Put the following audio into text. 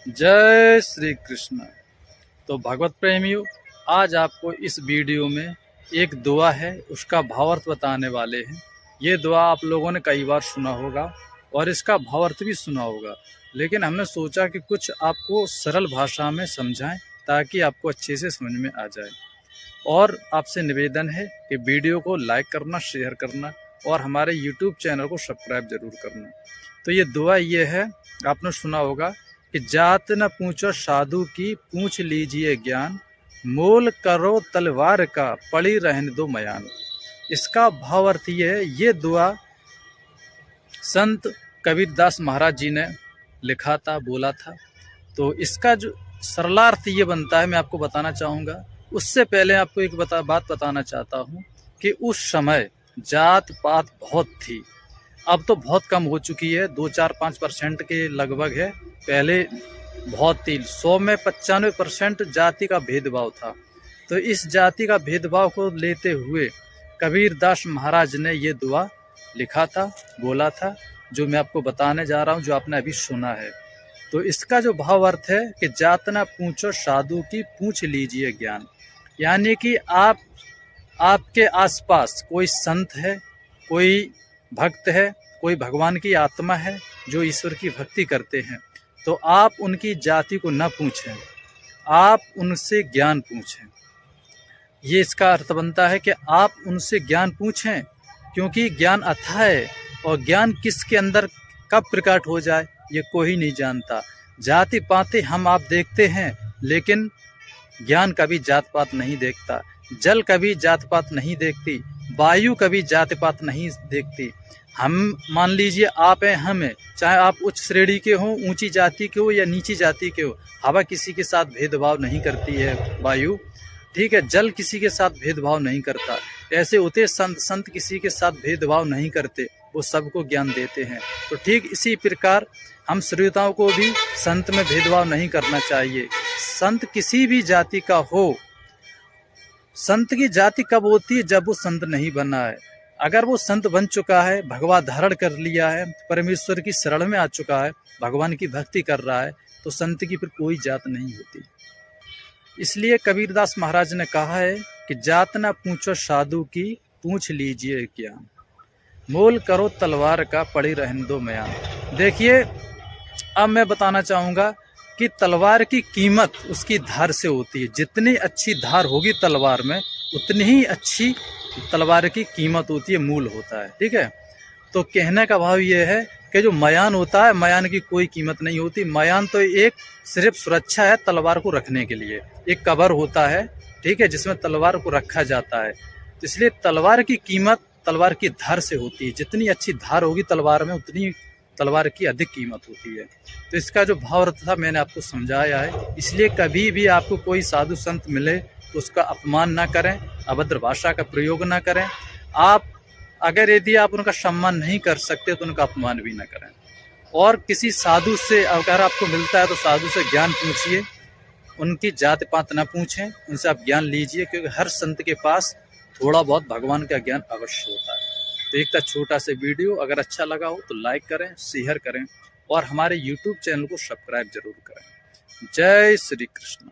जय श्री कृष्ण। तो भगवत प्रेमियों, आज आपको इस वीडियो में एक दुआ है उसका भावार्थ बताने वाले हैं। ये दुआ आप लोगों ने कई बार सुना होगा और इसका भावार्थ भी सुना होगा, लेकिन हमने सोचा कि कुछ आपको सरल भाषा में समझाएं ताकि आपको अच्छे से समझ में आ जाए। और आपसे निवेदन है कि वीडियो को लाइक करना, शेयर करना और हमारे यूट्यूब चैनल को सब्सक्राइब जरूर करना। तो ये दुआ ये है, आपने सुना होगा कि जात न पूछो साधु की, पूछ लीजिए ज्ञान, मोल करो तलवार का, पड़ी रहने दो मयान। इसका भाव अर्थ ये है, ये दुआ संत कबीरदास महाराज जी ने लिखा था, बोला था। तो इसका जो सरलार्थ ये बनता है, मैं आपको बताना चाहूँगा। उससे पहले आपको एक बात बताना चाहता हूँ कि उस समय जात पात बहुत थी, अब तो बहुत कम हो चुकी है, 2-4-5% के लगभग है। पहले बहुत थी, 100 में 95% जाति का भेदभाव था। तो इस जाति का भेदभाव को लेते हुए कबीरदास महाराज ने ये दुआ लिखा था, बोला था, जो मैं आपको बताने जा रहा हूँ, जो आपने अभी सुना है। तो इसका जो भाव अर्थ है कि जात ना पूछो साधु की, पूछ लीजिए ज्ञान। यानी कि आपके आसपास कोई संत है, कोई भक्त है, कोई भगवान की आत्मा है जो ईश्वर की भक्ति करते हैं, तो आप उनकी जाति को न पूछें, आप उनसे ज्ञान पूछें। ये इसका अर्थ बनता है कि आप उनसे ज्ञान पूछें, क्योंकि ज्ञान अथाह है और ज्ञान किसके अंदर कब प्रकट हो जाए ये कोई नहीं जानता। जाति पाति हम आप देखते हैं, लेकिन ज्ञान कभी जात पात नहीं देखता, जल कभी जात पात नहीं देखती, वायु कभी जात पात नहीं देखती। हम मान लीजिए आप हैं, हम हैं, चाहे आप उच्च श्रेणी के हों, ऊंची जाति के हो या नीची जाति के हो, हवा किसी के साथ भेदभाव नहीं करती है, वायु, ठीक है, जल किसी के साथ भेदभाव नहीं करता। ऐसे होते संत किसी के साथ भेदभाव नहीं करते, वो सबको ज्ञान देते हैं। तो ठीक इसी प्रकार हम श्रोताओं को भी संत में भेदभाव नहीं करना चाहिए। संत किसी भी जाति का हो, संत की जाति कब होती है? जब वो संत नहीं बना है। अगर वो संत बन चुका है, भगवा धारण कर लिया है, परमेश्वर की शरण में आ चुका है, भगवान की भक्ति कर रहा है, तो संत की फिर कोई जात नहीं होती। इसलिए कबीरदास महाराज ने कहा है कि जात ना पूछो साधु की, पूछ लीजिए ज्ञान, मोल करो तलवार का, पड़ी रहने दो मयान। देखिए, अब मैं बताना चाहूँगा कि तलवार की कीमत उसकी धार से होती है। जितनी अच्छी धार होगी तलवार में, उतनी ही अच्छी तलवार की कीमत होती है, मूल होता है, ठीक है। तो कहने का भाव ये है कि जो मयान होता है, मयान की कोई कीमत नहीं होती। मयान तो एक सिर्फ सुरक्षा है तलवार को रखने के लिए, एक कवर होता है, ठीक है, जिसमें तलवार को रखा जाता है। तो इसलिए तलवार की कीमत तलवार की धार से होती है। जितनी अच्छी धार होगी तलवार में, उतनी तलवार की अधिक कीमत होती है। तो इसका जो भाव अर्थ था मैंने आपको समझाया है। इसलिए कभी भी आपको कोई साधु संत मिले तो उसका अपमान ना करें, अभद्र भाषा का प्रयोग ना करें। आप अगर यदि आप उनका सम्मान नहीं कर सकते तो उनका अपमान भी ना करें। और किसी साधु से अगर आपको मिलता है तो साधु से ज्ञान पूछिए, उनकी जात पात ना पूछें, उनसे आप ज्ञान लीजिए, क्योंकि हर संत के पास थोड़ा बहुत भगवान का ज्ञान अवश्य होता है। तो एक छोटा सा वीडियो अगर अच्छा लगा हो तो लाइक करें, शेयर करें और हमारे YouTube चैनल को सब्सक्राइब जरूर करें। जय श्री कृष्ण।